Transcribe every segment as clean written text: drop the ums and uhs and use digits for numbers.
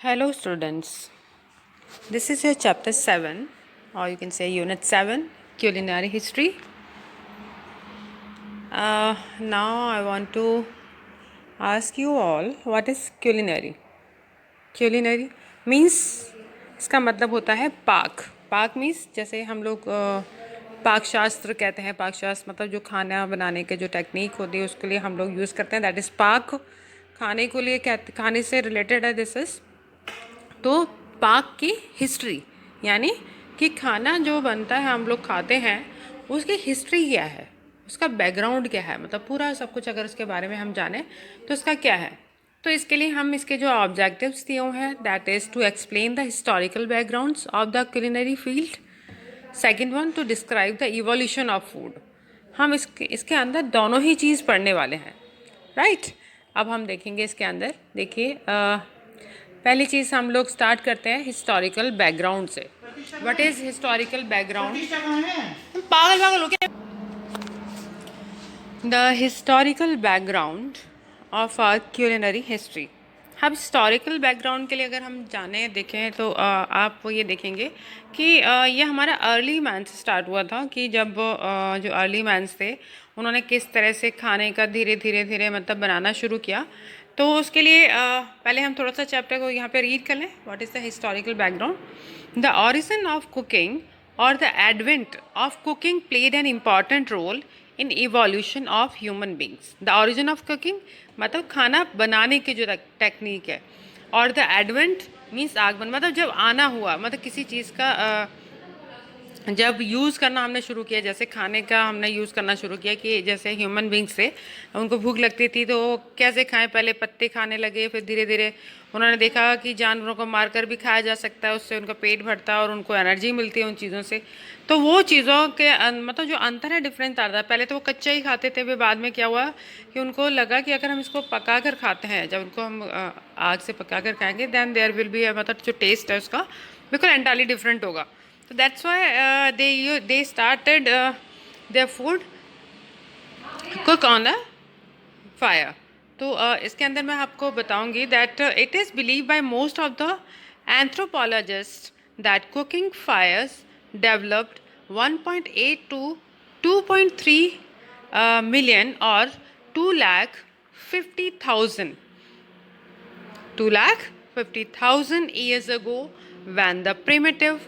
Hello, students. This is your chapter 7, or you can say unit 7, culinary history. Now, I want to ask you all what is culinary? Culinary means इसका मतलब होता है पाक. पाक means जैसे हम लोग पाक शास्त्र कहते हैं. पाक शास्त्र मतलब जो खाना बनाने के जो टेक्निक होती है उसके लिए हम लोग यूज़ करते हैं. दैट इज़ पाक. खाने को लिए खाने से रिलेटेड है. दिस इज़ तो पाक की हिस्ट्री यानी कि खाना जो बनता है हम लोग खाते हैं उसकी हिस्ट्री क्या है, उसका बैकग्राउंड क्या है, मतलब पूरा सब कुछ अगर उसके बारे में हम जाने तो उसका क्या है. तो इसके लिए हम इसके जो ऑब्जेक्टिव्स दिए हुए हैं that is to explain the historical backgrounds of the culinary field. Second one to describe the evolution of food. हम इसके अंदर दोनों ही चीज़ पढ़ने वाले हैं. राइट. अब हम देखेंगे इसके अंदर. देखिए पहली चीज़ हम लोग स्टार्ट करते हैं हिस्टोरिकल बैकग्राउंड से. What is historical background? पागल पागल हो गया. The historical background of our culinary history. अब हिस्टोरिकल बैकग्राउंड के लिए अगर हम जाने देखें तो आप ये देखेंगे कि ये हमारा अर्ली मैन से स्टार्ट हुआ था कि जब जो अर्ली मैन्स थे उन्होंने किस तरह से खाने का धीरे धीरे मतलब बनाना शुरू किया. तो उसके लिए पहले हम थोड़ा सा चैप्टर को यहाँ पे रीड कर लें. What is the historical background? The origin of cooking और the advent of cooking played an important role in evolution of human beings. The origin of cooking मतलब खाना बनाने की जो टेक्निक है, और द एडवेंट मीन्स आगमन मतलब जब आना हुआ, मतलब किसी चीज़ का जब यूज़ करना हमने शुरू किया. जैसे खाने का हमने यूज़ करना शुरू किया कि जैसे ह्यूमन बींग्स थे, उनको भूख लगती थी तो वो कैसे खाएं. पहले पत्ते खाने लगे, फिर धीरे धीरे उन्होंने देखा कि जानवरों को मारकर भी खाया जा सकता है, उससे उनका पेट भरता है और उनको एनर्जी मिलती है उन चीज़ों से. तो वो चीज़ों के मतलब जो अंतर है डिफरेंस आता है. पहले तो वो कच्चा ही खाते थे, फिर बाद में क्या हुआ कि उनको लगा कि अगर हम इसको पका कर खाते हैं, जब उनको हम आग से पका कर खाएंगे देन देयर विल बी मतलब जो टेस्ट है उसका बिल्कुल एंटायरली डिफरेंट होगा. So that's why they started their food cook on the fire. तो इसके अंदर मैं आपको बताऊंगी that it is believed by most of the anthropologists that cooking fires developed 1.8 to 2.3 million or 2,50,000 2,50,000 years ago when the primitive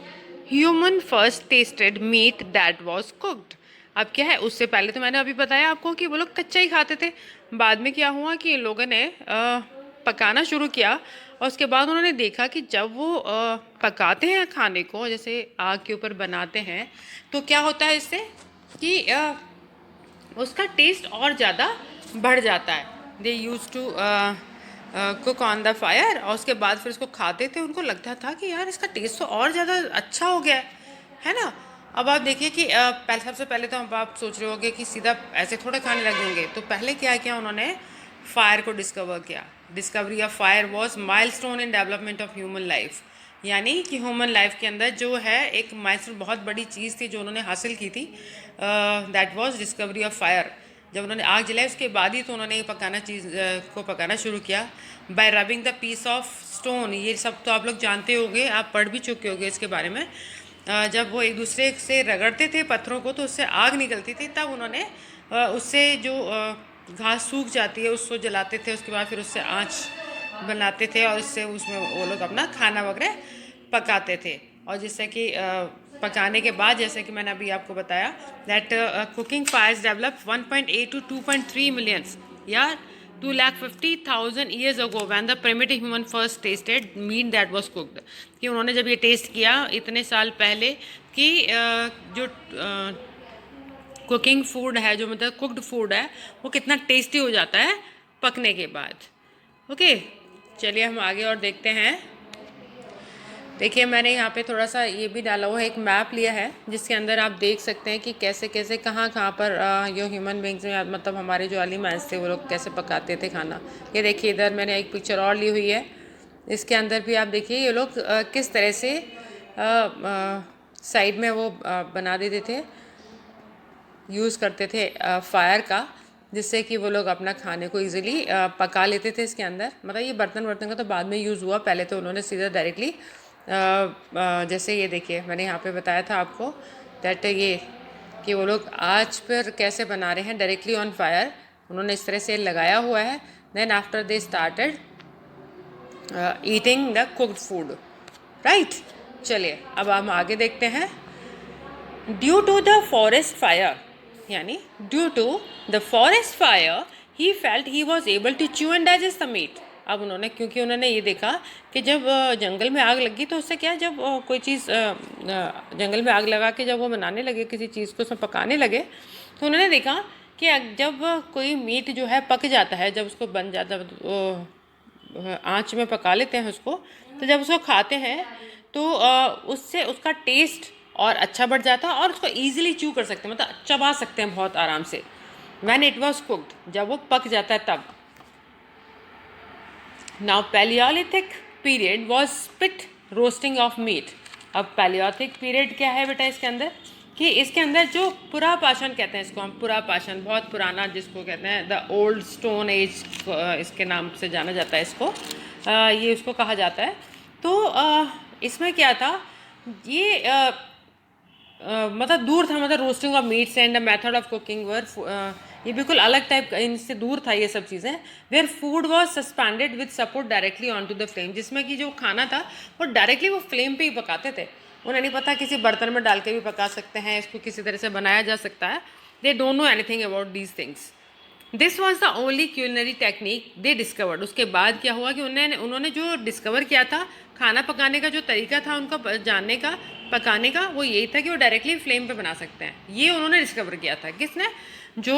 human first tasted meat that was cooked. अब क्या है, उससे पहले तो मैंने अभी बताया आपको कि वो लोग कच्चा ही खाते थे. बाद में क्या हुआ कि लोगों ने पकाना शुरू किया और उसके बाद उन्होंने देखा कि जब वो पकाते हैं खाने को, जैसे आग के ऊपर बनाते हैं, तो क्या होता है इससे कि उसका टेस्ट और ज़्यादा बढ़ जाता है. They use to cook on the fire और उसके बाद फिर उसको खाते थे. उनको लगता था कि यार इसका टेस्ट तो और ज़्यादा अच्छा हो गया है ना. अब आप देखिए कि सबसे पहले तो आप सोच रहे होंगे कि सीधा ऐसे थोड़े खाने लग जाएंगे. तो पहले क्या किया उन्होंने, फायर को डिस्कवर किया. Discovery of fire was milestone in development of human life. यानी कि ह्यूमन लाइफ के अंदर जो है एक माइलस्टोन, बहुत बड़ी चीज़ थी जो उन्होंने हासिल की थी. That was discovery of fire. जब उन्होंने आग जलाई उसके बाद ही तो उन्होंने को पकाना शुरू किया. By rubbing the piece of stone. ये सब तो आप लोग जानते होंगे, आप पढ़ भी चुके होंगे इसके बारे में. जब वो एक दूसरे से रगड़ते थे पत्थरों को तो उससे आग निकलती थी. तब उन्होंने उससे जो घास सूख जाती है उसको जलाते थे. उसके बाद फिर उससे आँच बनाते थे और उससे उसमें वो लोग अपना खाना वगैरह पकाते थे. और जिससे कि पकाने के बाद, जैसे कि मैंने अभी आपको बताया, that cooking fires develop 1.8 to 2.3 millions या 2,50,000 years ago when the primitive human first tasted meat that was cooked. कि उन्होंने जब ये टेस्ट किया इतने साल पहले कि जो कुकिंग फूड है, जो मतलब कुक्ड फूड है, वो कितना टेस्टी हो जाता है पकने के बाद. ओके, चलिए हम आगे और देखते हैं. देखिए मैंने यहाँ पे थोड़ा सा ये भी डाला हुआ है, एक मैप लिया है जिसके अंदर आप देख सकते हैं कि कैसे कैसे कहाँ पर जो ह्यूमन बींग्स में मतलब हमारे जो अर्ली मैन्स थे वो लोग कैसे पकाते थे खाना. ये देखिए इधर मैंने एक पिक्चर और ली हुई है. इसके अंदर भी आप देखिए ये लोग किस तरह से साइड में वो बना देते थे, यूज़ करते थे फायर का. जिससे कि वो लोग अपना खाने को इजीली पका लेते थे इसके अंदर। मतलब ये बर्तन वर्तन का तो बाद में यूज़ हुआ, पहले तो उन्होंने सीधा डायरेक्टली जैसे ये देखिए मैंने यहाँ पे बताया था आपको दैट ये कि वो लोग आँच पर कैसे बना रहे हैं, डायरेक्टली ऑन फायर उन्होंने इस तरह से लगाया हुआ है। Then after they started eating the cooked food, right. चलिए अब हम आगे देखते हैं। Due to the forest fire, यानी due to the forest fire he felt he was able to chew and digest the meat. अब उन्होंने क्योंकि उन्होंने ये देखा कि जब जंगल में आग लगी तो उससे क्या, जब कोई चीज़ जंगल में आग लगा के जब वो बनाने लगे किसी चीज़ को, उसमें पकाने लगे, तो उन्होंने देखा कि जब कोई मीट जो है पक जाता है, जब उसको बन जाता है आँच में पका लेते हैं उसको, तो जब उसको खाते हैं तो उससे उसका टेस्ट और अच्छा बढ़ जाता है और उसको ईजिली च्यू कर सकते हैं, मतलब चबा सकते हैं बहुत आराम से। व्हेन इट वॉज कुक्ड, जब वो पक जाता है तब। Now Palaeolithic period was spit roasting of meat. अब पैलियोलिथिक पीरियड क्या है बेटा इसके अंदर, कि इसके अंदर जो पुरापाषाण कहते हैं इसको हम, पुरापाषाण बहुत पुराना जिसको कहते हैं द ओल्ड स्टोन एज इसके नाम से जाना जाता है इसको, ये उसको कहा जाता है। तो इसमें क्या था, ये मतलब दूर था, मतलब roasting of meats and the method of cooking were, ये बिल्कुल अलग टाइप का, इनसे दूर था ये सब चीज़ें। Where food was suspended with support directly on to the flame, जिसमें कि जो खाना था वो डायरेक्टली वो फ्लेम पे ही पकाते थे। उन्हें नहीं पता किसी बर्तन में डाल के भी पका सकते हैं, इसको किसी तरह से बनाया जा सकता है। They don't know anything about these things. This was the only culinary technique they discovered. उसके बाद क्या हुआ कि उन्होंने जो डिस्कवर किया था खाना पकाने का जो तरीका था उनका जानने का, पकाने का, वो यही था कि वो डायरेक्टली फ्लेम पे बना सकते हैं। ये उन्होंने डिस्कवर किया था। किसने, जो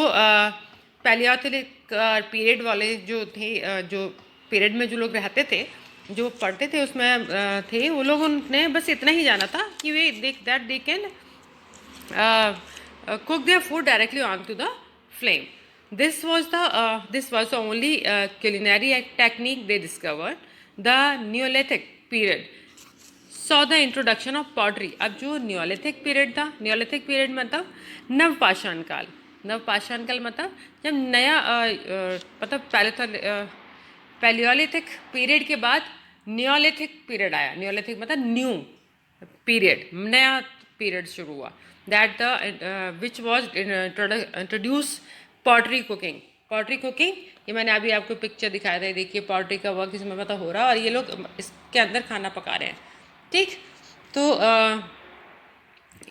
पैलियोलिथिक पीरियड वाले जो थे, जो पीरियड में जो लोग रहते थे, जो पढ़ते थे उसमें थे वो लोग, उन्होंने बस इतना ही जाना था कि वे they can cook their food directly onto the flame. This was the only culinary technique they discovered. The Neolithic period saw the introduction of pottery. अब जो Neolithic period था, Neolithic period मतलब नवपाषाण काल। नवपाषाण काल मतलब जब नया मतलब पहले था पैलियोलिथिक पीरियड के बाद नियोलिथिक पीरियड आया। नियोलिथिक मतलब न्यू पीरियड, नया पीरियड शुरू हुआ। That the which was introduce pottery cooking. Pottery cooking, ये मैंने अभी आपको पिक्चर दिखाया था, देखिए पॉटरी का वर्क इसमें मतलब हो रहा है और ये लोग इसके अंदर खाना पका रहे हैं, ठीक। तो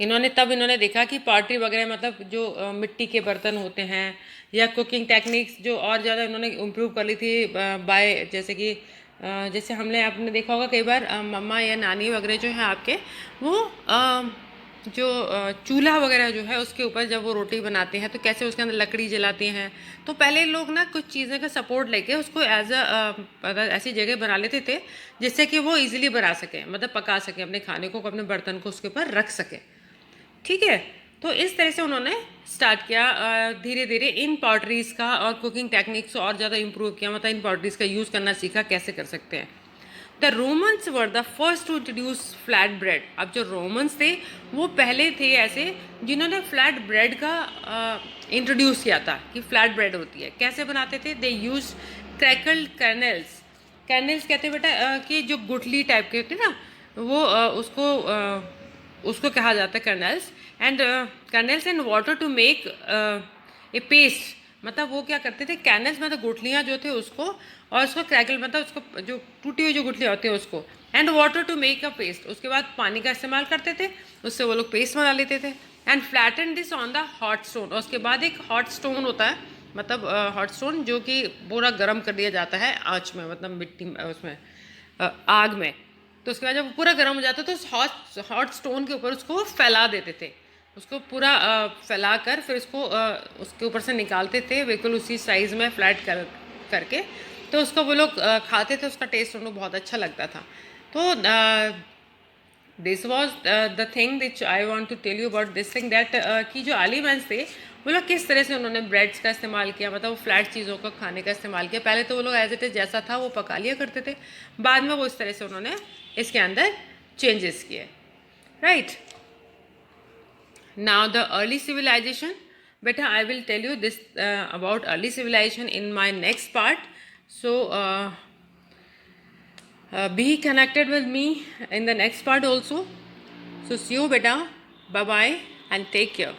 इन्होंने देखा कि पॉटरी वगैरह मतलब जो मिट्टी के बर्तन होते हैं या कुकिंग टेक्निक्स जो और ज़्यादा इन्होंने इम्प्रूव कर ली थी बाय, जैसे कि जैसे आपने देखा होगा कई बार मम्मा या नानी वगैरह जो है आपके, वो जो चूल्हा वगैरह जो है उसके ऊपर जब वो रोटी बनाते हैं तो कैसे उसके अंदर लकड़ी जलाते हैं। तो पहले लोग ना कुछ चीज़ें का सपोर्ट लेके उसको एज ऐसी जगह बना लेते थे जिससे कि वो इजीली बना सकें, मतलब पका सकें अपने खाने को, अपने बर्तन को उसके ऊपर रख सकें, ठीक है। तो इस तरह से उन्होंने स्टार्ट किया धीरे धीरे इन पॉटरीज़ का और कुकिंग टेक्निक्स और ज़्यादा इम्प्रूव किया, मतलब इन पॉटरीज़ का यूज़ करना सीखा कैसे कर सकते हैं। The Romans were the first to introduce flat bread. अब जो रोमन्स थे वो पहले थे ऐसे जिन्होंने फ्लैट ब्रेड का इंट्रोड्यूस किया था कि फ्लैट ब्रेड होती है। कैसे बनाते थे, दे यूज क्रैकल्ड कर्नल्स। कर्नल्स कहते हैं बेटा कि जो गुठली टाइप के होते हैं ना, वो उसको कहा जाता है kernels and water to make a paste. मतलब वो क्या करते थे, कैनल्स मतलब गुठलियाँ जो थे उसको, और उसको क्रैकल मतलब उसको जो टूटी हुई जो गुठलियाँ होती हैं उसको, and water to make a paste. उसके बाद पानी का इस्तेमाल करते थे, उससे वो लोग पेस्ट बना लेते थे। And flatten this on the hot stone. और उसके बाद एक हॉट स्टोन होता है, मतलब हॉट स्टोन जो कि पूरा गर्म कर दिया जाता है आँच में, मतलब मिट्टी उसमें आग में। तो उसके बाद जब पूरा गर्म हो जाता तो उस हॉट स्टोन के ऊपर उसको फैला देते थे, उसको पूरा फैला कर फिर उसको उसके ऊपर से निकालते थे बिल्कुल उसी साइज़ में फ्लैट करके। तो उसको वो लोग खाते थे, उसका टेस्ट उनको बहुत अच्छा लगता था। तो this was the thing which I want to tell you about this thing that कि जो अर्ली मैन्स थे वो लोग किस तरह से उन्होंने ब्रेड्स का इस्तेमाल किया, मतलब वो फ्लैट चीज़ों का खाने का इस्तेमाल किया। पहले तो वो लोग एज इट इज़ जैसा था वो पका लिया करते थे, बाद में वो इस तरह से उन्होंने इसके अंदर चेंजेस किए, right. Now the early civilization, Beta, I will tell you this about early civilization in my next part. So be connected with me in the next part also. So see you, beta. Bye bye and take care.